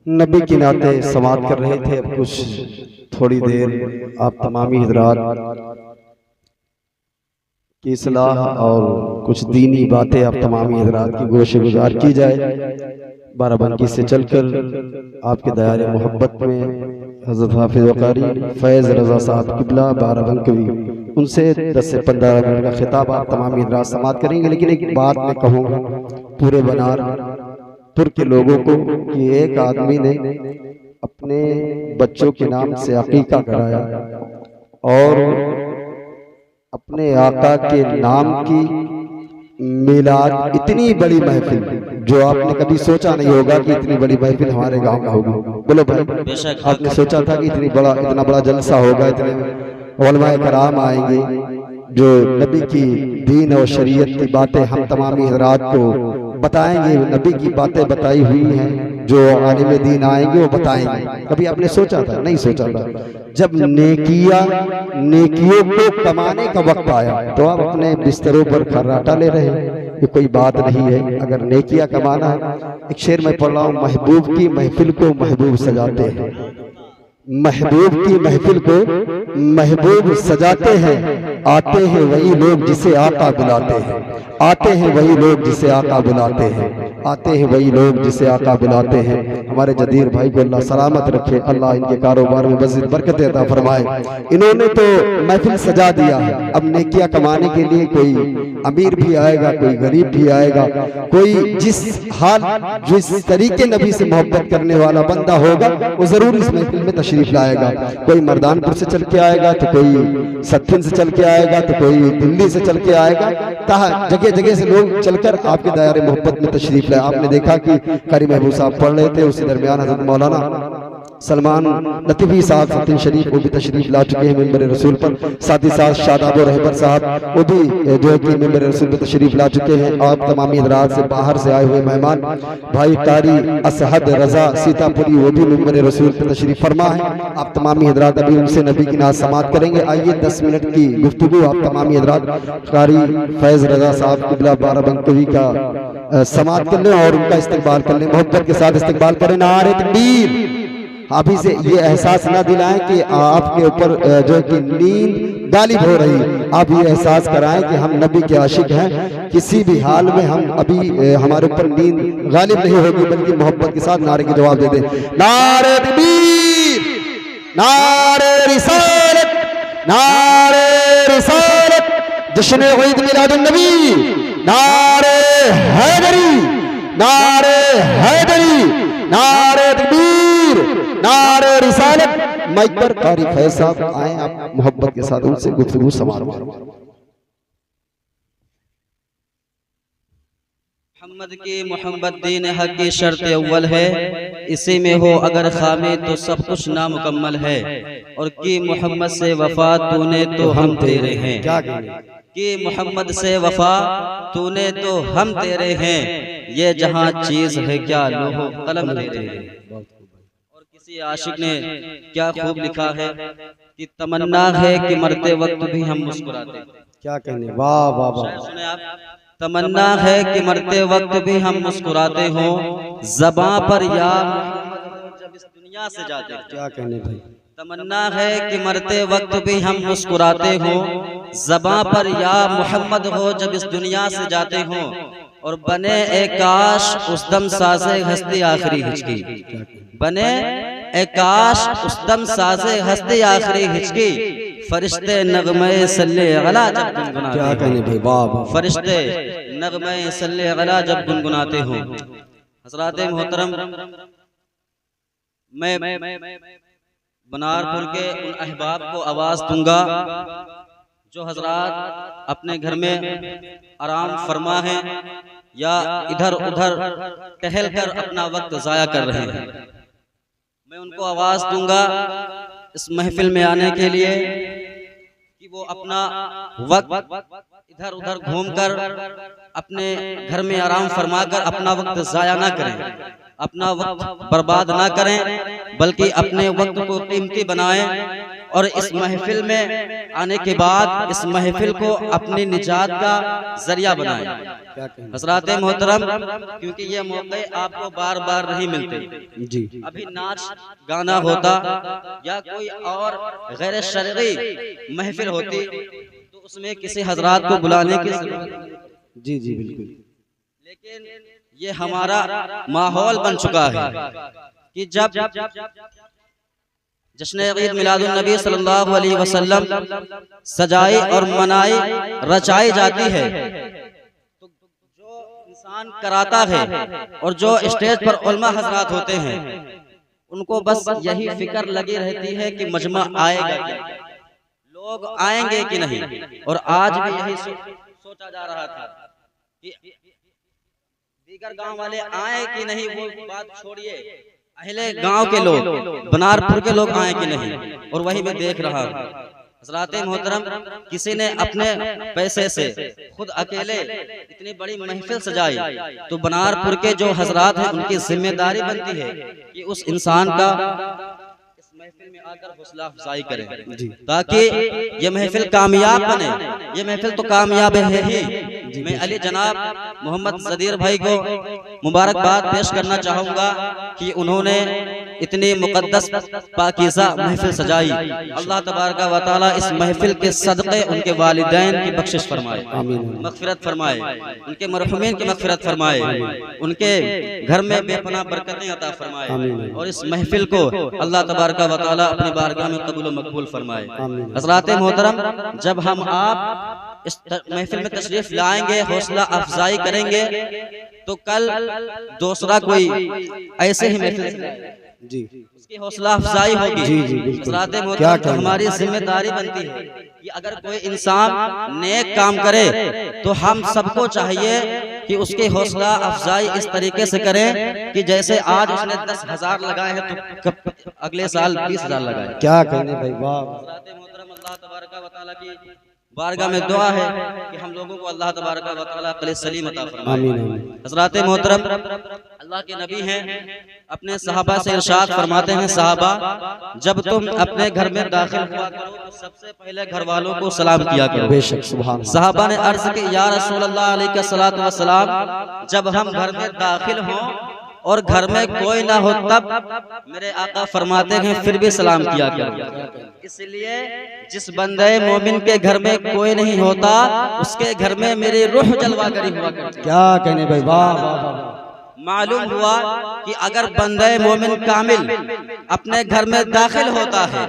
नबी के नाते समात कर रहे थे। अब कुछ थोड़ी देर आप तमामी हजरात की इस्लाह और कुछ दीनी बातें आप तमामी हजरात की गोश गुजार की जाए। बाराबंकी से चलकर आपके दायरे मोहब्बत में हज़रत हाफिज़ वक़ारी फैज़ रज़ा साहब किबला बाराबंकी, उनसे 10 से 15 मिनट का खिताब आप तमामी हजरात समात करेंगे। लेकिन एक बात मैं कहूँगा पूरे बनारपुर के लोगों को कि एक आदमी ने अपने बच्चों के नाम से अकीका कराया और अपने आका के नाम की मिलाद, इतनी बड़ी महफिल जो आपने कभी सोचा नहीं होगा कि इतनी बड़ी महफिल हमारे गांव में होगी। बोलो भाई, आपने सोचा था कि इतना बड़ा जलसा होगा, इतने उलमाए कराम आएंगे जो नबी की दीन और शरीयत की बातें हम तमामी हजरात को बताएंगे। नबी की बातें बताई हुई हैं, जो आलिम दीन आएंगे वो बताएंगे। कभी आपने सोचा था? नहीं सोचा था। जब नेकियों को कमाने का वक्त आया तो आप अपने बिस्तरों पर खर्राटा ले रहे हैं, ये कोई बात नहीं है। अगर नेकियां कमाना है, एक शेर में पढ़ रहा हूँ, महबूब की महफिल को महबूब सजाते हैं, महबूब की महफिल को महबूब सजाते हैं। आते हैं वही लोग जिसे आका बुलाते हैं, आते हैं वही लोग जिसे आका बुलाते हैं, आते हैं वही लोग जिसे आका बुलाते हैं। हमारे जदीर भाई को अल्लाह सलामत रखे, अल्लाह इनके कारोबार में मज़ीद बरकत अता फरमाए। इन्होंने तो महफिल सजा दिया है। अब नेकियां कमाने के लिए कोई अमीर भी आएगा, कोई गरीब भी आएगा, कोई जिस तरीके नबी से मोहब्बत करने वाला बंदा होगा वो जरूर इस महफिल में तशरीफ लाएगा। कोई मर्दानपुर से चल के आएगा, तो कोई सत्थिन से चल के आएगा, तो कोई दिल्ली से चल के आएगा। जगह जगह से लोग चलकर आपके दायरे मोहब्बत में तशरीफ लाए। आपने देखा कि कारी महबूब साहब पढ़ रहे थे, उसी दरमियान हज़रत मौलाना सलमान लतीफ़ी साहब सत्तीन शरीफ वो भी तशरीफ ला चुके हैं मिंबर रसूल पर। साथ ही साथ शादाब और रहबर साहब वो भी जो है कि मिंबर रसूल पर तशरीफ ला चुके हैं। और तमामी हज़रात से बाहर से आए हुए मेहमान भाई कारी असहद रजा सीतापुरी वो भी मिंबर रसूल पर तशरीफ फरमा है। आप तमामी हज़रात अभी उनसे नबी की नात समात करेंगे। आइए 10 मिनट की गुफ्तगू आप तमामी हज़रात कारी फैज़ रजा साहब किबला बाराबंकी का समात कर लें और उनका इस्तकबाल कर लें, मोहब्बत के साथ इस्तकबाल करें। नारे तकबीर। अभी से ये एहसास न दिलाएं कि आपके ऊपर जो है कि नींद गालिब हो रही, आप ये एहसास कराएं कि हम नबी के आशिक हैं। किसी भी हाल में हम अभी हमारे ऊपर नींद गालिब नहीं होगी, बल्कि मोहब्बत के साथ नारे के जवाब दे दें। नारे तकबीर, नारे रिसालत, नारे रिसालत, जश्न ईद मिलादुन नबी, नारे हैदरी, नारे हैदरी, नारे तकबीर, नारे रिसालत। माइक पर कारी फैज़ साहब आए, आप मोहब्बत के साथ उनसे गुफ्तगू समारोह। मोहम्मद की मोहब्बत दीन हक की शर्त अव्वल है, इसी में हो अगर खामी तो सब कुछ नामुकम्मल है। और कि मोहम्मद से वफा तूने तो हम तेरे हैं, कि मोहम्मद से वफा तूने तो हम तेरे हैं। ये जहां चीज है क्या लोहो कलम तेरे हैं। और किसी आशिक ने क्या खूब लिखा है कि तमन्ना है कि मरते वक्त भी हम मुस्कुराते। क्या कहने, वाह वाह वाह। सुने आप, तमन्ना है कि मरते वक्त भी हम मुस्कुराते हों, ज़बां पर या जब इस दुनिया से जाते। क्या कहने भाई। तमन्ना है कि मरते वक्त भी हम मुस्कुराते हों, ज़बां पर या मोहम्मद हो जब इस दुनिया से जाते हों। और बने एक काश उस दम साज़े हस्ती आखिरी हिचकी, बने एक काश उस दम साज़े हस्ती आखिरी हिचकी। फरिश्ते नगमे सल्ले अला जब गुनगुनाते, क्या कहने भाई, वाह। फरिश्ते नगमे सल्ले अला जब गुनगुनाते हो। हज़रात मोहतरम, मैं बनारपुर के उन अहबाब को आवाज़ दूंगा जो हजरात अपने घर में आराम फरमा है या इधर उधर टहल कर अपना वक्त ज़ाया कर रहे हैं। मैं उनको आवाज़ दूंगा इस महफिल में आने के लिए कि वो अपना वक्त इधर उधर घूमकर अपने घर में आराम फरमाकर अपना वक्त ज़ाया ना करें, अपना वक्त बर्बाद ना करें, बल्कि अपने वक्त को कीमती बनाएं और इस महफिल में आने के बाद इस महफिल को अपनी निजात का जरिया बनाएं। हज़रात मोहतरम, क्योंकि ये मौके आपको बार बार नहीं मिलते जी। अभी नाच गाना होता या कोई और गैर शरई महफिल होती तो उसमें किसी हजरात को बुलाने की जी जी बिल्कुल, लेकिन ये हमारा माहौल बन चुका है कि जब जश्न ईद मिलादुन नबी सल्लल्लाहु अलैहि वसल्लम सजाई और मनाई रचाई जाती है तो जो इंसान कराता है और जो स्टेज पर उलमा हजरात होते हैं उनको बस यही फिक्र लगी रहती है कि मजमा आएगा क्या, लोग आएंगे कि नहीं। और आज भी यही सोचा जा रहा था कि दीगर गांव वाले आए कि नहीं, वो बात छोड़िए, अहले गांव के लोग, बनारपुर के लोग आए कि नहीं। और वही मैं देख रहा हूँ हज़रात मोहतरम, किसी ने अपने पैसे से खुद अकेले इतनी बड़ी महफिल सजाई तो बनारपुर के जो हजरात हैं उनकी जिम्मेदारी बनती है कि उस इंसान का इस महफिल में आकर हौसला अफजाई करें ताकि ये महफिल कामयाब बने। ये महफिल तो कामयाब है ही। मैं अली जनाब मोहम्मद सदीर भाई को मुबारकबाद पेश करना चाहूँगा कि उन्होंने इतनी मुकद्दस पाकीज़ा महफिल सजाई। अल्लाह तबारक व तआला इस महफिल के सदक़े उनके वालिदैन की बख्शिश फरमाए, मग़फ़िरत फरमाए, उनके मरहुमीन की मग़फ़िरत फरमाए, उनके घर में बेपनाह बरकतें अता फरमाए और इस महफिल को अल्लाह तबारक व तआला अपनी बारगाह में कबूल व मकबूल फरमाए। हज़रात मोहतरम, जब हम आप इस महफिल में तशरीफ लाएंगे, हौसला अफजाई करेंगे तो कल दूसरा कोई ऐसे ही महफिल जी उसकी हौसला अफजाई होगी। हज़रात मोहतरम, हमारी जिम्मेदारी बनती है कि अगर कोई इंसान नेक काम करे तो हम सबको चाहिए कि उसकी हौसला अफजाई इस तरीके से करें कि जैसे आज उसने 10,000 लगाए हैं तो अगले साल 20,000 लगाए। क्या कहने भाई, वाह। हज़रात मोहतरम, अल्लाह तबारक व तआला की बारगाह में दुआ है कि हम लोगों को अल्लाह तबारक व तआला क़ल्ब सलीम अता फरमाए। हज़रात मोहतरम, अल्लाह के नबी हैं, अपने सहाबा से इरशाद फरमाते हैं, सहाबा जब तुम अपने घर में दाखिल हुआ करो तो सबसे पहले घर वालों को सलाम किया करो। बेशक सुभान। सहाबा ने अर्ज की, या रसूल अल्लाह अलैहिस्सलातु वस्सलाम, जब हम घर में दाखिल हों और घर में कोई ना हो तब मेरे आका फरमाते हैं फिर भी सलाम किया करो। इसलिए जिस बंदे मोमिन के घर में कोई नहीं होता उसके घर में मेरी रूह जलवागरी हुआ करती। क्या कहने भाई, वाह वाह वाह। मालूम हुआ कि अगर बंदे मोमिन कामिल अपने घर में दाखिल होता है,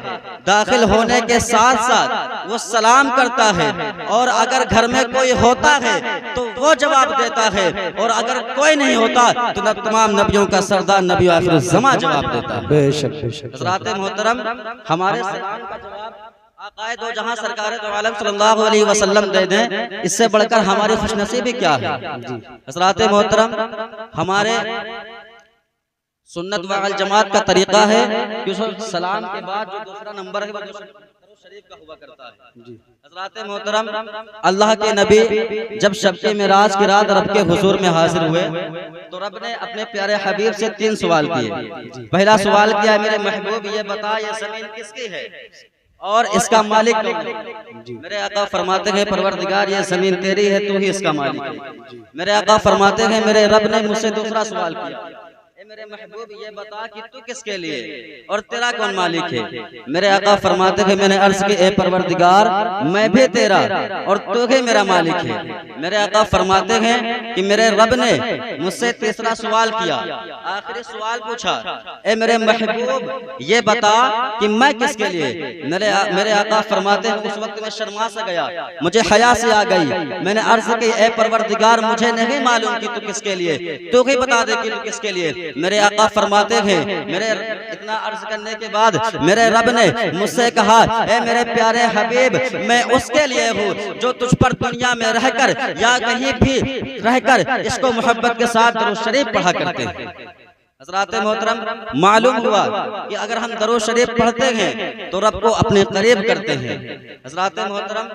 दाखिल होने के साथ साथ वो सलाम करता है और अगर घर में कोई होता है तो वो जवाब देता है और अगर कोई नहीं होता तो तमाम नबियों का सरदार नबी आखिर ज़मा जवाब देता है। बेशक बेशक। हज़रात मोहतरम, हमारे सलाम का जवाब आक़ाए दो जहां सरकार दो आलम सल्लल्लाहु अलैहि वसल्लम दे दें, इससे बढ़कर हमारी खुशनसीबी क्या है। हज़रात मोहतरम, हमारे सुन्नत व अल जमात का तरीका है कि सलाम के बाद जो दूसरा नंबर है वो दरूद शरीफ का हुआ करता है। हज़रात मोहतरम, अल्लाह के नबी जब शब-ए मेराज की रात रब के हुजूर में हाजिर हुए तो रब ने अपने प्यारे हबीब से 3 सवाल किए। पहला सवाल किया, मेरे महबूब ये बता ये ज़मीन किसकी है और इसका मालिक कौन है। मेरे आका फरमाते हैं, परवरदिगार ये जमीन तेरी है, तू ही इसका मालिक है। मेरे आका फरमाते हैं, मेरे रब ने मुझसे दूसरा सवाल किया, मेरे महबूब ये बता कि तू किसके लिए और तेरा कौन मालिक है। मेरे आका फरमाते हैं, मैंने अर्ज की, ए परवरदिगार मैं भी तेरा और तू ही मेरा मालिक है। मेरे आका फरमाते हैं कि मेरे रब ने मुझसे तीसरा सवाल किया, आखिरी सवाल पूछा, ए मेरे महबूब ये बता कि मैं किसके लिए। मेरे आका फरमाते हैं, उस वक्त मैं शर्मा सा गया, मुझे हया से आ गई। मैंने अर्ज की, ए परवरदिगार मुझे नहीं मालूम कि तू किसके लिए, तू ही बता दे कि तू किसके लिए। मेरे आका फरमाते हैं, मेरे इतना अर्ज करने के बाद मेरे रब ने मुझसे कहा, ए मेरे प्यारे हबीब मैं उसके लिए हूँ जो तुझ पर दुनिया में रहकर या कहीं भी रहकर इसको मोहब्बत के साथ दरूद शरीफ पढ़ा करते हैं। हज़रात मोहतरम, मालूम हुआ कि अगर हम दरूद शरीफ पढ़ते हैं तो रब को अपने करीब करते हैं। हज़रात मोहतरम,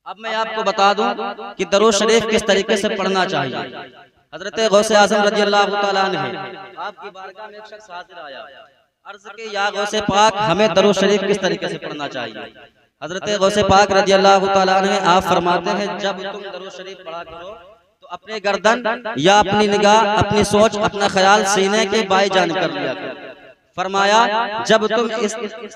अब मैं आपको बता दूं कि दरूद शरीफ किस तरीके से पढ़ना चाहिए। हज़रत गौसे आज़म रज़ी अल्लाह तआला अन्हु, आपकी बारगाह में एक शख्स हाजिर आया। अर्ज़ के या गौसे पाक हमें दरूद शरीफ किस तरीके से पढ़ना चाहिए। हजरत गौसे पाक रज़ी अल्लाह तआला अन्हु आप फरमाते हैं जब तुम दरूद शरीफ पढ़ा करो तो अपने गर्दन या अपनी निगाह, अपनी सोच, अपना ख्याल सीने के बाएं जानिब कर लिया करो। फरमाया जब तुम इस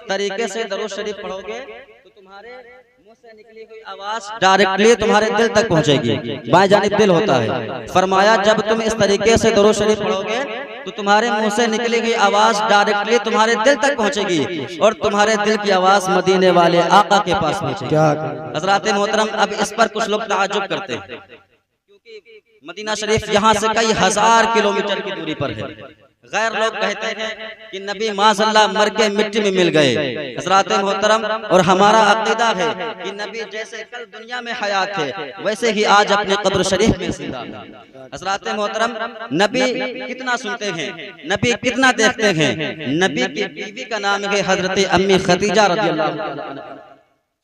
तरीके से दरूद शरीफ पढ़ोगे तो तुम्हारे मुंह से निकली हुई आवाज डायरेक्टली तुम्हारे दिल तक पहुंचेगी। बाएं जानिब दिल होता है। फरमाया जब तुम इस तरीके से दरूद शरीफ पढ़ोगे तो तुम्हारे मुंह से निकली हुई आवाज डायरेक्टली तुम्हारे दिल तक पहुंचेगी और तुम्हारे दिल की आवाज मदीने वाले आका के पास पहुंचेगी। हजरात मोहतरम, अब इस पर कुछ लोग ताज्जुब करते हैं क्योंकि मदीना शरीफ यहाँ से कई हजार किलोमीटर की दूरी पर है। गैर लोग कहते हैं कि नबी माज़अल्लाह मर के मिट्टी में मिल गए। हज़रात मोहतरम, और हमारा अक़ीदा है कि नबी जैसे कल दुनिया में हयात थे वैसे ही आज अपने कब्र शरीफ में जिंदा हैं। हज़रात मोहतरम, नबी कितना सुनते हैं, नबी कितना देखते हैं। नबी की बीवी का नाम है हज़रत अम्मी खदीजा रज़ियल्लाहु अन्हा।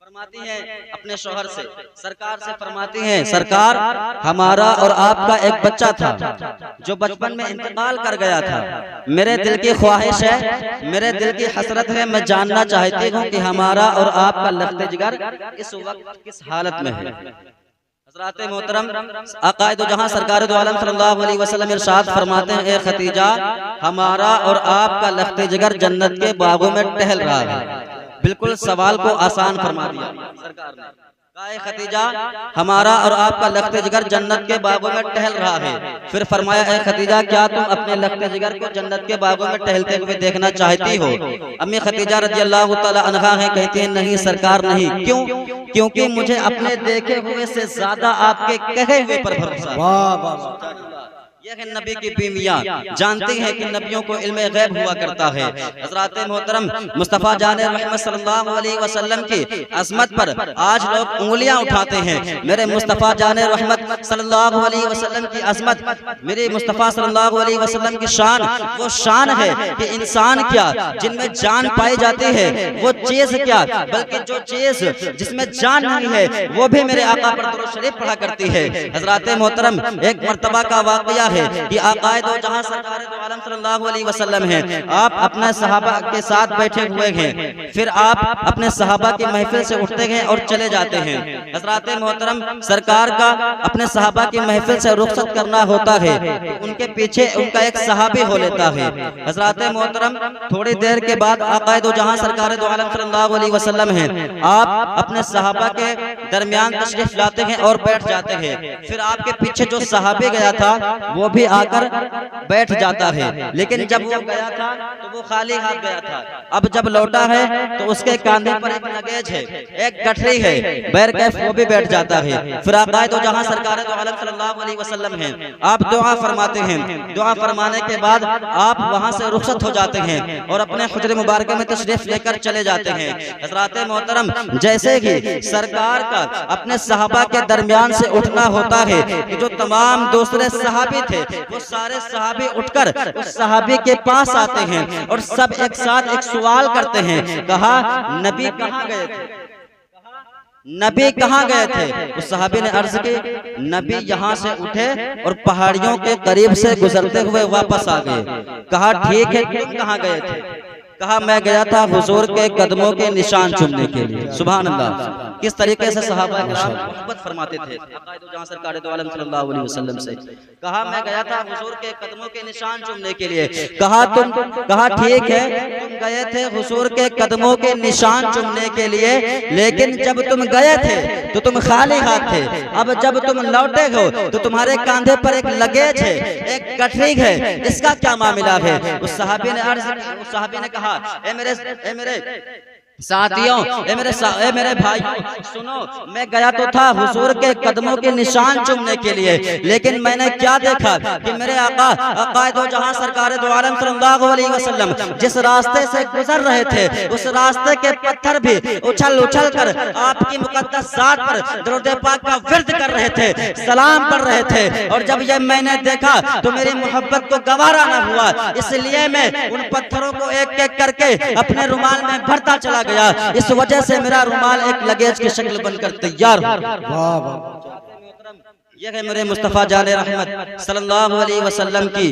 फरमाती हैं अपने शौहर से, सरकार से फरमाती हैं, सरकार हमारा और आपका एक बच्चा था जो बचपन में इंतकाल कर गया था। मेरे दिल की ख्वाहिश है, मेरे दिल की हसरत है, मैं जानना चाहती हूँ कि हमारा और आपका लख्त जिगर इस वक्त किस हालत में है। हज़रात मोहतरम, अक़ायद जहां सरकार दो आलम सल्लल्लाहु अलैहि वसल्लम इरशाद फरमाते हैं, ए खदीजा हमारा और आपका लख्त जिगर जन्नत के बागों में टहल रहा है। बिल्कुल सवाल को आसान फरमा दिया सरकार ने। कहा खदीजा हमारा और आपका लख्त जिगर जन्नत के बागों में टहल रहा है। फिर फरमाया ए खदीजा क्या तुम अपने लख्त जिगर को जन्नत के बागों में टहलते हुए देखना चाहती हो। अम्मी खदीजा रज़ियल्लाहु तआला अन्हा हैं, कहती हैं नहीं सरकार नहीं। क्यों? क्योंकि मुझे अपने देखे हुए से ज्यादा आपके कहे हुए पर भरोसा है। वाह वाह, यह है नबी की बीवियां, जानती हैं कि नबियों को इल्म गैब हुआ करता है। हज़रात मोहतरम, मुस्तफ़ा जान रहमत सल्लल्लाहु अलैहि वसल्लम की अज़मत पर आज लोग उंगलियां उठाते हैं। मेरे मुस्तफ़ा जान रहमत सल्लल्लाहु अलैहि वसल्लम की अज़मत, मेरे मुस्तफ़ा सल्लल्लाहु अलैहि वसल्लम की शान, वो शान है कि इंसान क्या जिनमें जान पाई जाती है, वो चीज क्या बल्कि जो चीज जिसमें जान नहीं है वो भी मेरे आका पर दुरूद शरीफ पढ़ा करती है। हज़रात मोहतरम, एक मर्तबा का वाक़या है कि आक़ाए दो जहां सरकार दो आलम सल्लल्लाहु अलैहि वसल्लम हैं, आप अपने सहाबा के साथ बैठे हुए हैं, फिर आप अपने सहाबा की महफिल से उठते हैं और चले जाते हैं। हज़रात मोहतरम, सरकार का अपने सहाबा की महफिल से रुखसत करना होता है, उनके पीछे उनका एक सहाबी हो लेता है। हज़रात मोहतरम, थोड़ी देर के बाद आक़ाए दो जहां सरकार दो आलम सल्लल्लाहु अलैहि वसल्लम हैं, आप अपने सहाबा के दरमियान तशरीफ लाते हैं और बैठ जाते हैं। फिर आपके पीछे जो सहाबी गया था वो भी आकर बैठ जाता है, लेकिन जब वो गया था तो वो खाली हाथ गया था। अब जब लौटा है तो उसके कांधे पर एक लगेज है, एक गठरी है, बैरकैफ वो भी बैठ जाता है। फिर आक़ाए दो जहां सरकार दो आलम सल्लल्लाहु अलैहि वसल्लम हैं, आप दुआ फरमाते हैं। दुआ फरमाने के बाद आप वहां से रुखसत हो जाते हैं और अपने हुजरे मुबारक में तशरीफ लेकर चले जाते हैं। हज़रात मोहतरम, जैसे ही सरकार का अपने सहाबा के दरमियान से उठना होता है कि जो तमाम दूसरे सहाबी थे वो सारे सहाबी उठकर उस सहाबी के पास आते हैं और सब एक साथ एक सवाल करते हैं, कहा नबी कहाँ गए थे, नबी कहाँ गए थे। उस सहाबी ने अर्ज की नबी यहाँ से उठे और पहाड़ियों के करीब से गुजरते हुए वापस आ गए। कहा ठीक है, तुम कहाँ गए थे। कहा मैं गया था हुजूर के कदमों के निशान चुमने के लिए। सुभान अल्लाह, किस तरीके से सहाबा किराम मोहब्बत फरमाते थे जहां सरकार दो आलम सल्लल्लाहु अलैहि वसल्लम से। कहा मैं गया था हुजूर के कदमों के निशान चुमने के लिए। कहा ठीक है, तुम गए थे हुजूर के कदमों के निशान चुमने के लिए, लेकिन जब तुम गए थे तो तुम खाली हाथ थे। अब जब तुम लौटे हो तो तुम्हारे कांधे पर एक लगेज है, एक गठरी है, इसका क्या मामला है। उस सहाबी ने कहा ए मेरे साथियों, ए मेरे भाइयों, सुनो, मैं गया तो था हुजूर के कदमों के निशान चूमने के लिए, लेकिन मैंने क्या देखा कि मेरे आका आक़ाए दो जहां सरकार दो आलम सल्लल्लाहु अलैहि वसल्लम जिस रास्ते से गुजर रहे थे उस रास्ते के पत्थर भी उछल उछल कर आपकी मुकद्दस जात पर दरूद पाक का विर्द कर रहे थे, सलाम पढ़ रहे थे। और जब ये मैंने देखा तो मेरी मोहब्बत को गवारा न हुआ, इसलिए मैं उन पत्थरों को एक एक करके अपने रुमाल में भरता चला गया। इस वजह से मेरा रुमाल एक लगेज की शक्ल बनकर तैयार हो। यह है मेरे मुस्तफ़ा जान रहमत सल्लल्लाहु अलैहि वसल्लम की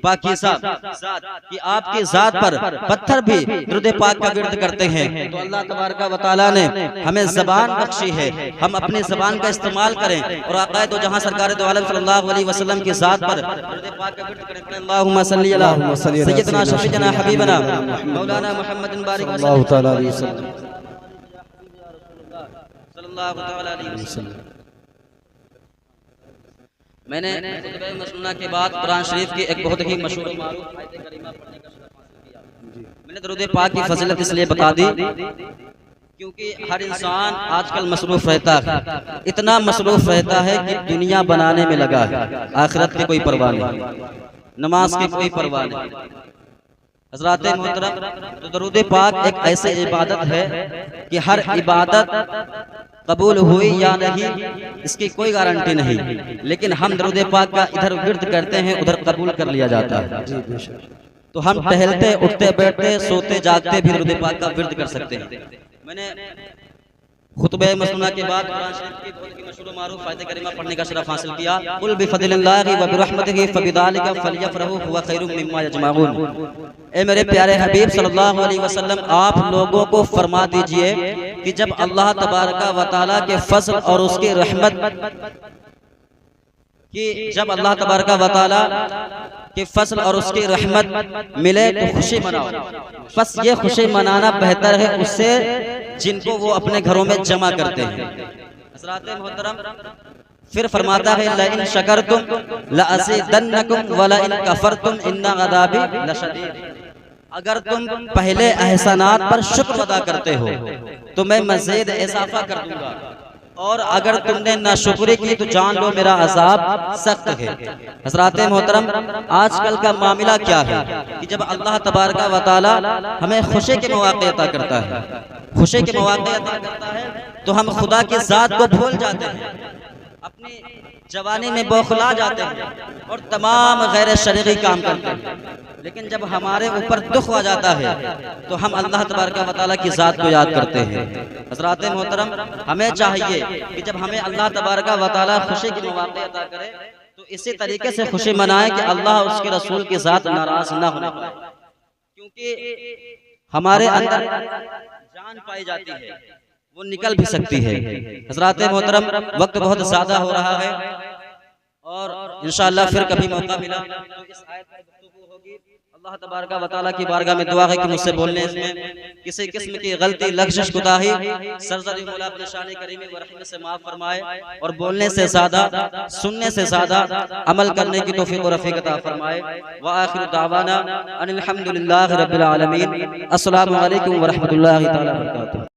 पाकीज़ा ज़ात कि आपकी ज़ात पर पत्थर भी दुरूद पाक का विर्द करते हैं। तो अल्लाह तबारक व तआला ने हमें ज़बान बख्शी है, हम अपनी ज़बान का इस्तेमाल करें और आक़ाए दो जहां सरकार दो आलम सल्लल्लाहु अलैहि वसल्लम की ज़ात पर दुरूद पाक का विर्द करें। अल्लाहुम्मा सल्ली अला सय्यदना शफीअना हबीबना मौलाना मुहम्मदिन बारिक सल्लल्लाहु तआला अलैहि वसल्लम। सल्लल्लाहु तआला अलैहि वसल्लम। मैंने खुतबे मसनूना के बाद कुरान शरीफ की एक बहुत ही मशहूर मारूफ आयत करीमा पढ़ने का शरफ हासिल किया। मैंने दरूद पाक की फजीलत इसलिए बता दी क्योंकि हर इंसान आजकल मसरूफ रहता है, इतना मसरूफ रहता है कि दुनिया बनाने में लगा है, आखिरत की कोई परवाह नहीं, नमाज की कोई परवाह नहीं। हज़रात मोहतरम, तो दरूद पाक एक ऐसी इबादत है कि हर इबादत कबूल हुई या नहीं इसकी कोई गारंटी नहीं, लेकिन हम दरूद पाक का इधर विर्द करते हैं उधर कबूल कर लिया जाता है। तो हम टहलते उठते बैठते सोते जागते भी दरूद पाक का विर्द कर सकते हैं। मैंने खुतबे मसनूना के बाद कुरान शरीफ की बहुत ही मशहूर मारूफ आयत करीमा पढ़ने का शरफ हासिल किया। कुल बिफज़लिल्लाहि व बिरहमतिही फबिज़ालिका फलयफ़रहू हुवा खैरुम मिम्मा यजमऊन। ए मेरे प्यारे हबीब सल्लल्लाहु अलैहि वसल्लम, आप लोगों को फरमा दीजिए कि जब अल्लाह तबारक व तआला के फज़ल और उसकी रहमत जब अल्लाह तबारक व तआला के फज़ल और उसकी रहमत मिले तो खुशी मनाओ। बस ये खुशी मनाना बेहतर है उससे जिनको वो अपने घरों में जमा करते हैं। हज़रात मोहतरम, फिर फरमाता है लइन शकरतुम लअज़ीदन्नकुम व लइन कफरतुम इन्न अज़ाबी लशदीद। अगर तुम पहले एहसानात पर शुक्र अदा करते हो तो मैं मज़ीद इज़ाफ़ा कर दूंगा, और अगर तुमने नाशुक्री की तो जान लो मेरा अज़ाब सख्त है। हज़रात मोहतरम, आजकल का मामला क्या है कि जब अल्लाह तबारक व तआला हमें खुशी के मौक़े अता करता है, खुशी के मौक़े अता करता है तो हम खुदा की ज़ात को भूल जाते हैं, अपनी जवानी में बौखला जाते हैं और तमाम गैर शरई काम करते हैं। लेकिन जब हमारे ऊपर दुख आ जाता है तो हम अल्लाह तबारक व तआला की ज़ात को याद करते हैं। हज़रात मोहतरम, हमें चाहिए कि जब हमें अल्लाह तबारक व तआला खुशी के मौक़े अता करे तो इसी तरीके से खुशी मनाएं कि अल्लाह और उसके रसूल की ज़ात नाराज़ न होने पाए, क्योंकि हमारे अंदर जान पाई जाती है वो निकल भी सकती है। हज़रात मोहतरम, वक्त बहुत ज़्यादा हो रहा है और इंशाअल्लाह फिर कभी मौका मिला तो इस आयत पर गुफ्तगू होगी। अल्लाह तबारक व तआला की बारगाह में दुआ है कि मुझसे बोलने में किसी किस्म की गलती लग़ज़िश कोताही सरज़द मौला अपने शान करीम व रहमत से माफ़ फरमाए, और बोलने से ज़्यादा सुनने से ज़्यादा अमल करने की तौफ़ीक़ और रफ़ीक़ अता फरमाए। व आखिरु दावाना अनिल हम्दुलिल्लाहि रब्बिल आलमीन। अस्सलामु अलैकुम व रहमतुल्लाहि तआला व बरकातुहू।